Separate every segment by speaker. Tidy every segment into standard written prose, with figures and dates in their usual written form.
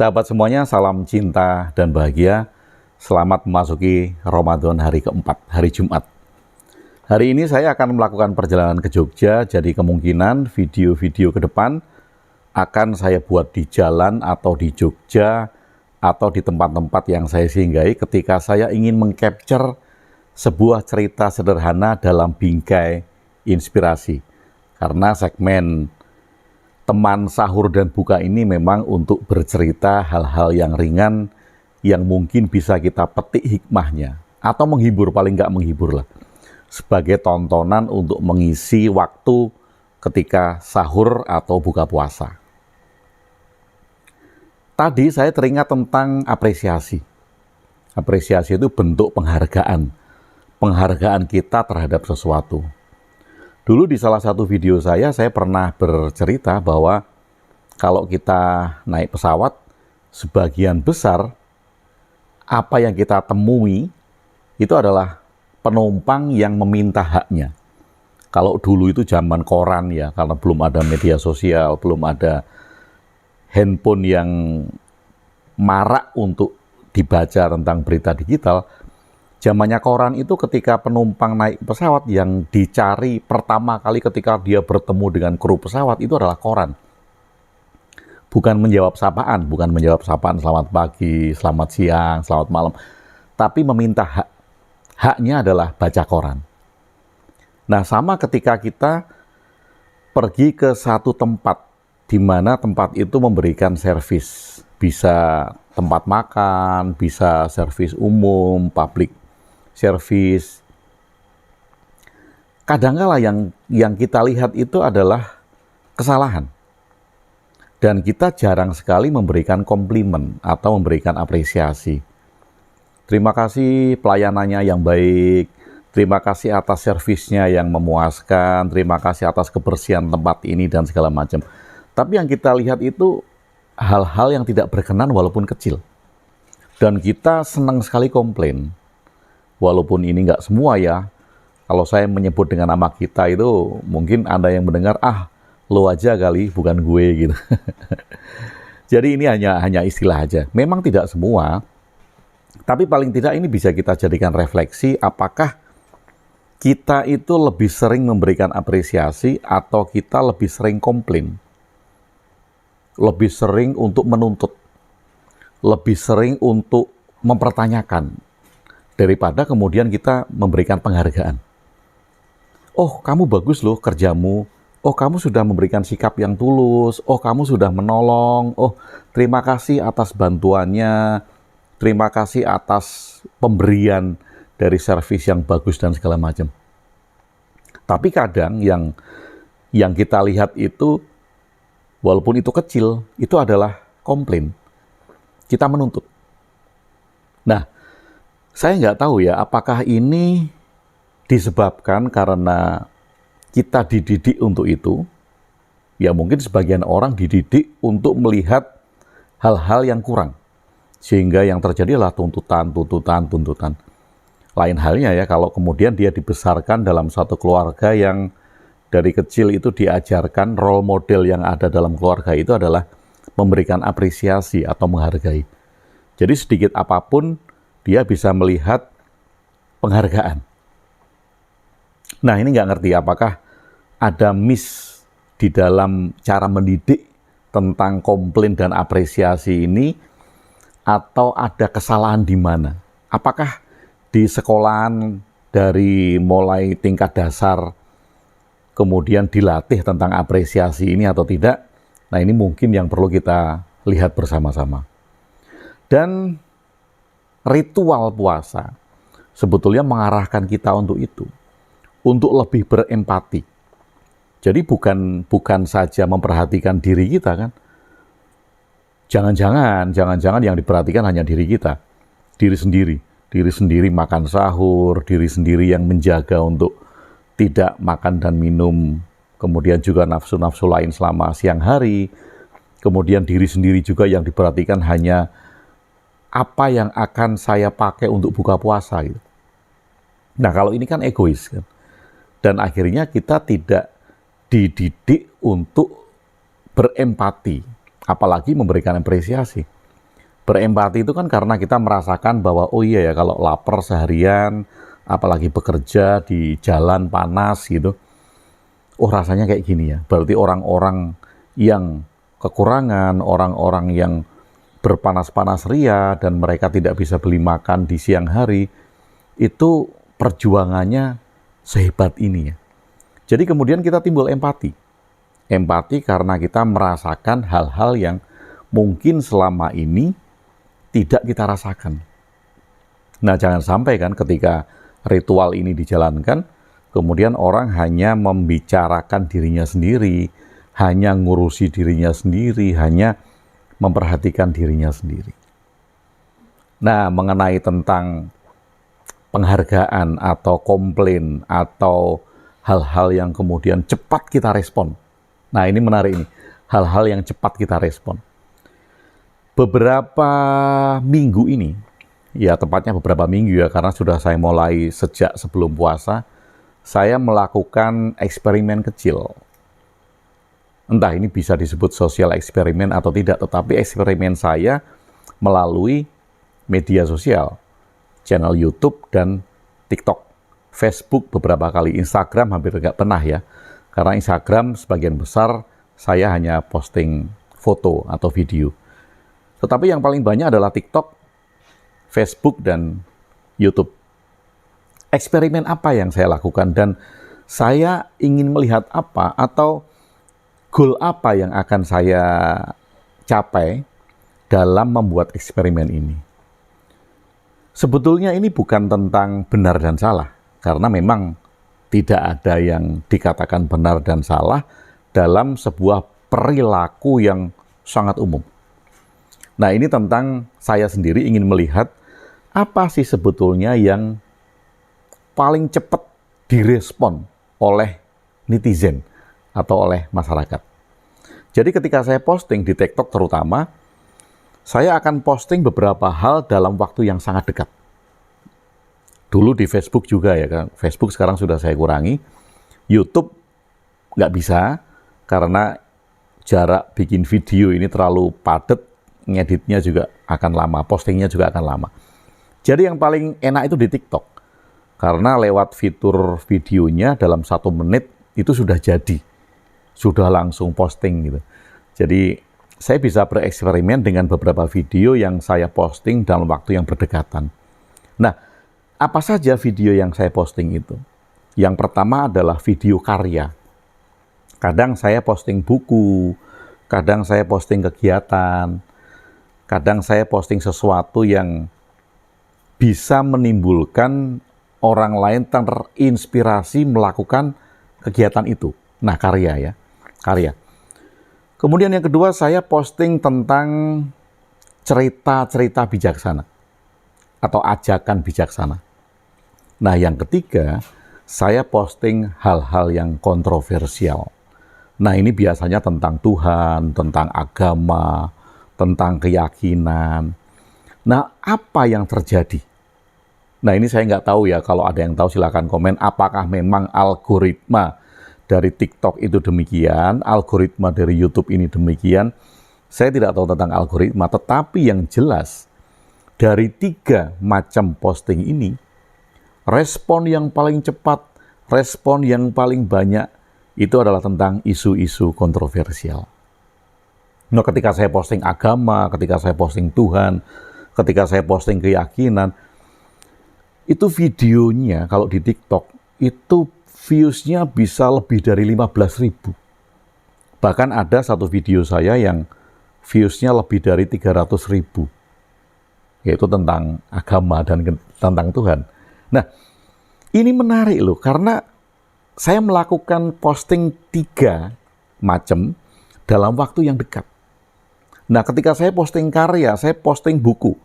Speaker 1: Sahabat semuanya, salam cinta dan bahagia. Selamat memasuki Ramadan hari keempat, hari Jumat. Hari ini saya akan melakukan perjalanan ke Jogja, jadi kemungkinan video-video ke depan akan saya buat di jalan atau di Jogja atau di tempat-tempat yang saya singgahi ketika saya ingin mengcapture sebuah cerita sederhana dalam bingkai inspirasi. Karena segmen teman sahur dan buka ini memang untuk bercerita hal-hal yang ringan yang mungkin bisa kita petik hikmahnya atau menghibur, paling nggak menghibur lah, sebagai tontonan untuk mengisi waktu ketika sahur atau buka puasa. Tadi saya teringat tentang apresiasi. Apresiasi itu bentuk penghargaan kita terhadap sesuatu. Dulu di salah satu video saya pernah bercerita bahwa kalau kita naik pesawat, sebagian besar apa yang kita temui itu adalah penumpang yang meminta haknya. Kalau dulu itu zaman koran ya, karena belum ada media sosial, belum ada handphone yang marak untuk dibaca tentang berita digital. Zamannya koran itu ketika penumpang naik pesawat yang dicari pertama kali ketika dia bertemu dengan kru pesawat itu adalah koran. Bukan menjawab sapaan selamat pagi, selamat siang, selamat malam. Tapi meminta hak. Haknya adalah baca koran. Nah, sama ketika kita pergi ke satu tempat, di mana tempat itu memberikan servis. Bisa tempat makan, bisa servis umum, public service. Kadang-kala yang kita lihat itu adalah kesalahan. Dan kita jarang sekali memberikan komplimen atau memberikan apresiasi. Terima kasih pelayanannya yang baik, terima kasih atas servisnya yang memuaskan, terima kasih atas kebersihan tempat ini dan segala macam. Tapi yang kita lihat itu hal-hal yang tidak berkenan walaupun kecil. Dan kita senang sekali komplain. Walaupun ini nggak semua ya, kalau saya menyebut dengan nama kita itu mungkin Anda yang mendengar, lo aja kali, bukan gue gitu. Jadi ini hanya istilah aja. Memang tidak semua, tapi paling tidak ini bisa kita jadikan refleksi apakah kita itu lebih sering memberikan apresiasi atau kita lebih sering komplain. Lebih sering untuk menuntut. Lebih sering untuk mempertanyakan. Daripada kemudian kita memberikan penghargaan. Oh, kamu bagus loh kerjamu. Oh, kamu sudah memberikan sikap yang tulus. Oh, kamu sudah menolong. Oh, terima kasih atas bantuannya. Terima kasih atas pemberian dari servis yang bagus dan segala macam. Tapi kadang yang kita lihat itu, walaupun itu kecil, itu adalah komplain. Kita menuntut. Nah, saya nggak tahu ya, apakah ini disebabkan karena kita dididik untuk itu. Ya mungkin sebagian orang dididik untuk melihat hal-hal yang kurang. Sehingga yang terjadi adalah tuntutan. Lain halnya ya, kalau kemudian dia dibesarkan dalam satu keluarga yang dari kecil itu diajarkan role model yang ada dalam keluarga itu adalah memberikan apresiasi atau menghargai. Jadi sedikit apapun, dia bisa melihat penghargaan. Nah, ini nggak ngerti apakah ada miss di dalam cara mendidik tentang komplain dan apresiasi ini, atau ada kesalahan di mana? Apakah di sekolahan dari mulai tingkat dasar kemudian dilatih tentang apresiasi ini atau tidak? Nah, ini mungkin yang perlu kita lihat bersama-sama. Dan ritual puasa sebetulnya mengarahkan kita untuk itu, untuk lebih berempati. Jadi bukan saja memperhatikan diri kita kan. Jangan-jangan yang diperhatikan hanya diri kita, diri sendiri makan sahur, diri sendiri yang menjaga untuk tidak makan dan minum, kemudian juga nafsu-nafsu lain selama siang hari, kemudian diri sendiri juga yang diperhatikan hanya apa yang akan saya pakai untuk buka puasa gitu. Nah, kalau ini kan egois kan. Dan akhirnya kita tidak dididik untuk berempati, apalagi memberikan apresiasi. Berempati itu kan karena kita merasakan bahwa oh iya ya kalau lapar seharian, apalagi bekerja di jalan panas gitu, oh rasanya kayak gini ya. Berarti orang-orang yang kekurangan, orang-orang yang berpanas-panas ria dan mereka tidak bisa beli makan di siang hari, itu perjuangannya sehebat ini ya. Jadi kemudian kita timbul empati. Empati karena kita merasakan hal-hal yang mungkin selama ini tidak kita rasakan. Nah, jangan sampai kan ketika ritual ini dijalankan, kemudian orang hanya membicarakan dirinya sendiri, hanya ngurusi dirinya sendiri, hanya memperhatikan dirinya sendiri. Nah, mengenai tentang penghargaan atau komplain atau hal-hal yang kemudian cepat kita respon. Nah, ini menarik ini, hal-hal yang cepat kita respon. Beberapa minggu ini, ya tepatnya beberapa minggu ya, karena sudah saya mulai sejak sebelum puasa, saya melakukan eksperimen kecil. Entah ini bisa disebut sosial eksperimen atau tidak, tetapi eksperimen saya melalui media sosial, channel YouTube dan TikTok. Facebook beberapa kali, Instagram hampir nggak pernah ya, karena Instagram sebagian besar saya hanya posting foto atau video. Tetapi yang paling banyak adalah TikTok, Facebook, dan YouTube. Eksperimen apa yang saya lakukan dan saya ingin melihat apa atau goal apa yang akan saya capai dalam membuat eksperimen ini. Sebetulnya ini bukan tentang benar dan salah, karena memang tidak ada yang dikatakan benar dan salah dalam sebuah perilaku yang sangat umum. Nah, ini tentang saya sendiri ingin melihat apa sih sebetulnya yang paling cepat direspon oleh netizen atau oleh masyarakat. Jadi ketika saya posting di TikTok terutama, saya akan posting beberapa hal dalam waktu yang sangat dekat. Dulu di Facebook juga ya kan, Facebook sekarang sudah saya kurangi. YouTube nggak bisa karena jarak bikin video ini terlalu padat, ngeditnya juga akan lama, postingnya juga akan lama. Jadi yang paling enak itu di TikTok. Karena lewat fitur videonya dalam 1 menit itu sudah jadi. Sudah langsung posting gitu. Jadi saya bisa bereksperimen dengan beberapa video yang saya posting dalam waktu yang berdekatan. Nah, apa saja video yang saya posting itu? Yang pertama adalah video karya. Kadang saya posting buku, kadang saya posting kegiatan, kadang saya posting sesuatu yang bisa menimbulkan orang lain terinspirasi melakukan kegiatan itu. Nah, karya ya, karya. Kemudian yang kedua, saya posting tentang cerita-cerita bijaksana atau ajakan bijaksana. Nah, yang ketiga, saya posting hal-hal yang kontroversial. Nah, ini biasanya tentang Tuhan, tentang agama, tentang keyakinan. Nah, apa yang terjadi? Nah, ini saya nggak tahu ya, kalau ada yang tahu silakan komen, apakah memang algoritma dari TikTok itu demikian, algoritma dari YouTube ini demikian. Saya tidak tahu tentang algoritma, tetapi yang jelas, dari 3 macam posting ini, respon yang paling cepat, respon yang paling banyak, itu adalah tentang isu-isu kontroversial. Nah, ketika saya posting agama, ketika saya posting Tuhan, ketika saya posting keyakinan, itu videonya kalau di TikTok, itu views-nya bisa lebih dari 15.000. Bahkan ada satu video saya yang views-nya lebih dari 300.000. Yaitu tentang agama dan tentang Tuhan. Nah, ini menarik loh, karena saya melakukan posting 3 macam dalam waktu yang dekat. Nah, ketika saya posting karya, saya posting buku.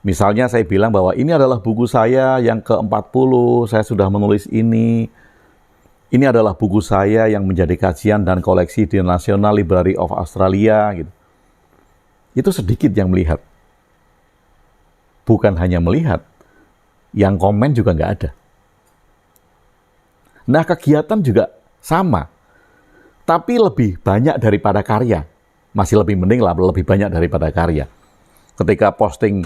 Speaker 1: Misalnya saya bilang bahwa ini adalah buku saya yang ke-40, saya sudah menulis ini. Ini adalah buku saya yang menjadi kajian dan koleksi di National Library of Australia. Gitu. Itu sedikit yang melihat. Bukan hanya melihat, yang komen juga nggak ada. Nah, kegiatan juga sama. Tapi lebih banyak daripada karya. Masih lebih mending lah, lebih banyak daripada karya. Ketika posting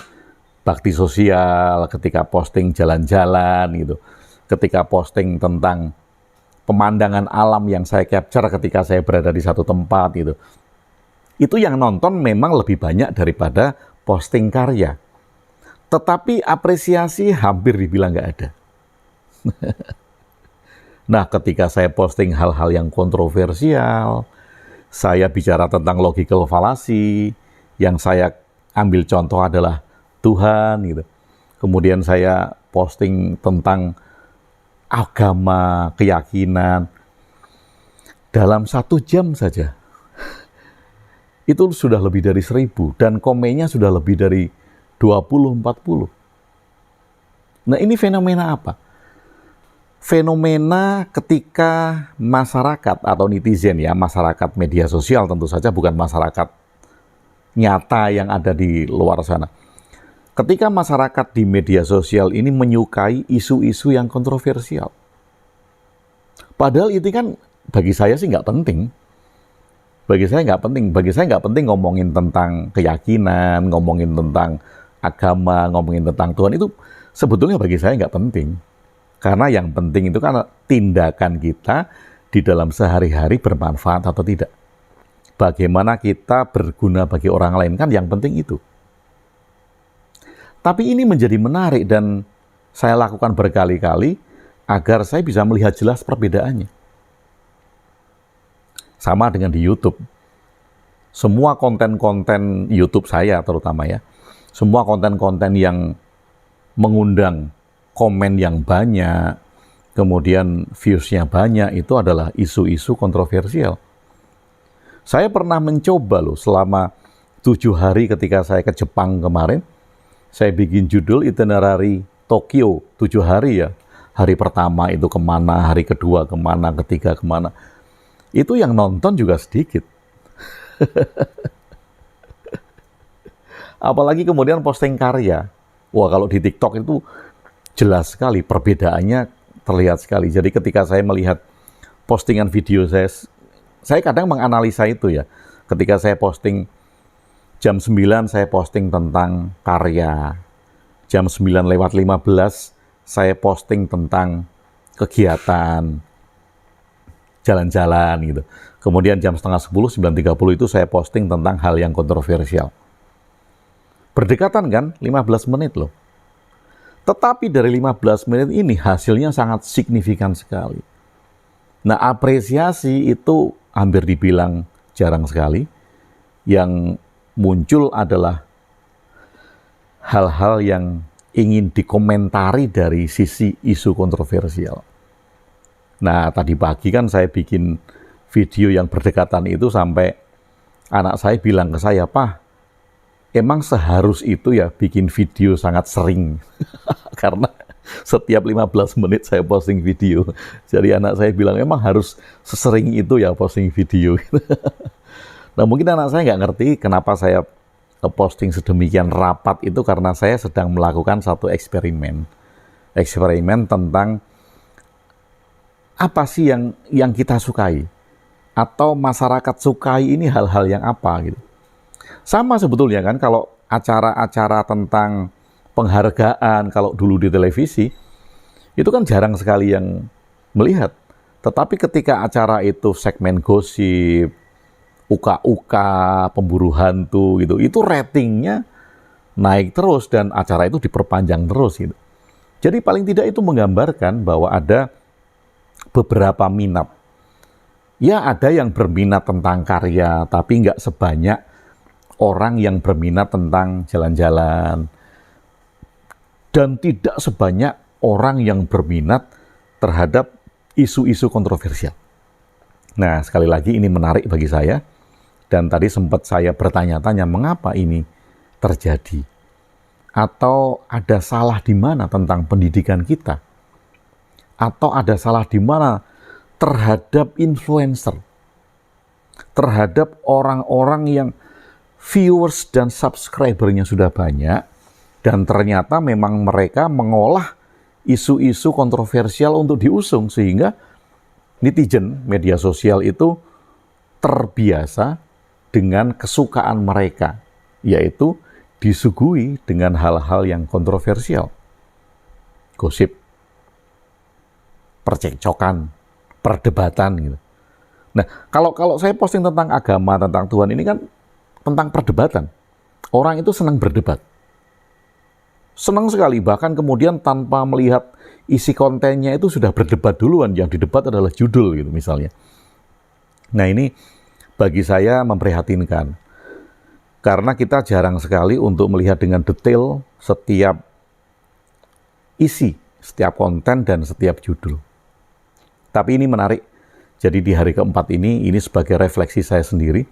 Speaker 1: bakti sosial, ketika posting jalan-jalan gitu, ketika posting tentang pemandangan alam yang saya capture ketika saya berada di satu tempat gitu. Itu yang nonton memang lebih banyak daripada posting karya. Tetapi apresiasi hampir dibilang nggak ada. Nah, ketika saya posting hal-hal yang kontroversial, saya bicara tentang logical fallacy, yang saya ambil contoh adalah Tuhan gitu. Kemudian saya posting tentang agama, keyakinan. Dalam 1 jam saja, itu sudah lebih dari 1.000, dan komennya sudah lebih dari 20-40. Nah, ini fenomena apa? Fenomena ketika masyarakat atau netizen ya, masyarakat media sosial tentu saja, bukan masyarakat nyata yang ada di luar sana. Ketika masyarakat di media sosial ini menyukai isu-isu yang kontroversial. Padahal itu kan bagi saya sih nggak penting. Bagi saya nggak penting. Bagi saya nggak penting ngomongin tentang keyakinan, ngomongin tentang agama, ngomongin tentang Tuhan. Itu sebetulnya bagi saya nggak penting. Karena yang penting itu kan tindakan kita di dalam sehari-hari bermanfaat atau tidak. Bagaimana kita berguna bagi orang lain, kan yang penting itu. Tapi ini menjadi menarik dan saya lakukan berkali-kali agar saya bisa melihat jelas perbedaannya. Sama dengan di YouTube. Semua konten-konten YouTube saya terutama ya, semua konten-konten yang mengundang komen yang banyak, kemudian views-nya banyak, itu adalah isu-isu kontroversial. Saya pernah mencoba loh selama 7 hari ketika saya ke Jepang kemarin, saya bikin judul itinerary Tokyo 7 hari ya. Hari pertama itu kemana, hari kedua kemana, ketiga kemana. Itu yang nonton juga sedikit. Apalagi kemudian posting karya. Wah, kalau di TikTok itu jelas sekali, perbedaannya terlihat sekali. Jadi ketika saya melihat postingan video saya kadang menganalisa itu ya. Ketika saya posting jam 9 saya posting tentang karya. Jam 9:15 saya posting tentang kegiatan, jalan-jalan gitu. Kemudian jam setengah 10, 9:30 itu saya posting tentang hal yang kontroversial. Berdekatan kan, 15 menit loh. Tetapi dari 15 menit ini hasilnya sangat signifikan sekali. Nah, apresiasi itu hampir dibilang jarang sekali. Yang muncul adalah hal-hal yang ingin dikomentari dari sisi isu kontroversial. Nah, tadi pagi kan saya bikin video yang berdekatan itu sampai anak saya bilang ke saya, "Pak, emang seharus itu ya bikin video sangat sering?" Karena setiap 15 menit saya posting video. Jadi anak saya bilang, "Emang harus sesering itu ya posting video?" Nah, mungkin anak saya nggak ngerti kenapa saya posting sedemikian rapat itu, karena saya sedang melakukan satu eksperimen. Eksperimen tentang apa sih yang kita sukai? Atau masyarakat sukai ini hal-hal yang apa gitu. Sama sebetulnya kan kalau acara-acara tentang penghargaan, kalau dulu di televisi, itu kan jarang sekali yang melihat. Tetapi ketika acara itu segmen gosip, uka-uka, pemburu hantu gitu, itu ratingnya naik terus dan acara itu diperpanjang terus gitu. Jadi paling tidak itu menggambarkan bahwa ada beberapa minat. Ya, ada yang berminat tentang karya, tapi nggak sebanyak orang yang berminat tentang jalan-jalan. Dan tidak sebanyak orang yang berminat terhadap isu-isu kontroversial. Nah, sekali lagi ini menarik bagi saya. Dan tadi sempat saya bertanya-tanya mengapa ini terjadi. Atau ada salah di mana tentang pendidikan kita. Atau ada salah di mana terhadap influencer. Terhadap orang-orang yang viewers dan subscribernya sudah banyak. Dan ternyata memang mereka mengolah isu-isu kontroversial untuk diusung. Sehingga netizen, media sosial itu terbiasa dengan kesukaan mereka, yaitu disuguhi dengan hal-hal yang kontroversial. Gosip, percekcokan, perdebatan gitu. Nah, kalau saya posting tentang agama, tentang Tuhan, ini kan tentang perdebatan. Orang itu senang berdebat. Senang sekali, bahkan kemudian tanpa melihat isi kontennya itu sudah berdebat duluan. Yang didebat adalah judul gitu misalnya. Nah, ini bagi saya memprihatinkan. Karena kita jarang sekali untuk melihat dengan detail setiap isi, setiap konten, dan setiap judul. Tapi ini menarik. Jadi di hari keempat ini sebagai refleksi saya sendiri,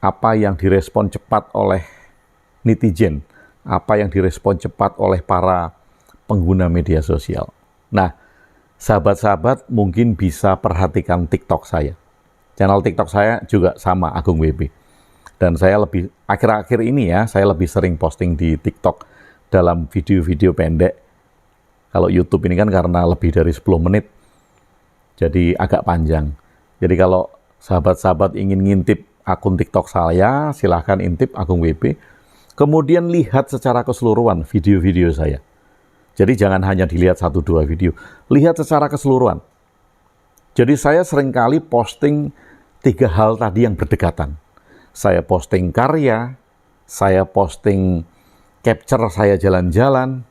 Speaker 1: apa yang direspon cepat oleh netizen, apa yang direspon cepat oleh para pengguna media sosial. Nah, sahabat-sahabat mungkin bisa perhatikan TikTok saya. Channel TikTok saya juga sama, Agung WB. Dan saya lebih, akhir-akhir ini ya, saya lebih sering posting di TikTok dalam video-video pendek. Kalau YouTube ini kan karena lebih dari 10 menit, jadi agak panjang. Jadi kalau sahabat-sahabat ingin ngintip akun TikTok saya, silahkan intip Agung WB. Kemudian lihat secara keseluruhan video-video saya. Jadi jangan hanya dilihat 1-2 video, lihat secara keseluruhan. Jadi saya seringkali posting 3 hal tadi yang berdekatan. Saya posting karya, saya posting capture saya jalan-jalan,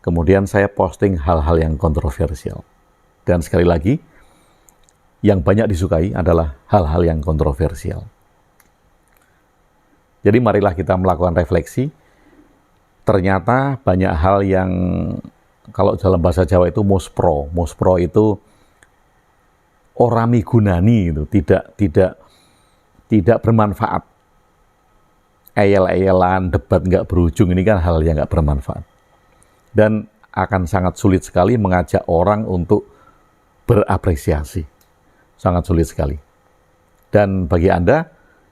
Speaker 1: kemudian saya posting hal-hal yang kontroversial. Dan sekali lagi, yang banyak disukai adalah hal-hal yang kontroversial. Jadi marilah kita melakukan refleksi. Ternyata banyak hal yang, kalau dalam bahasa Jawa itu mospro. Mospro itu orami gunani, itu tidak bermanfaat. Eyel-eyelan, debat nggak berujung, ini kan hal yang nggak bermanfaat. Dan akan sangat sulit sekali mengajak orang untuk berapresiasi. Sangat sulit sekali. Dan bagi Anda,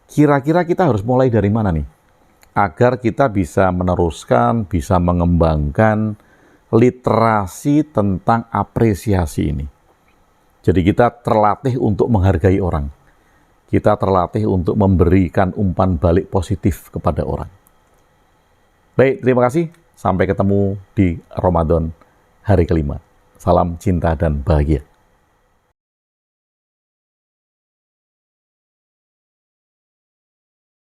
Speaker 1: kira-kira kita harus mulai dari mana nih? Agar kita bisa meneruskan, bisa mengembangkan literasi tentang apresiasi ini. Jadi kita terlatih untuk menghargai orang. Kita terlatih untuk memberikan umpan balik positif kepada orang. Baik, terima kasih. Sampai ketemu di Ramadan hari kelima. Salam cinta dan bahagia.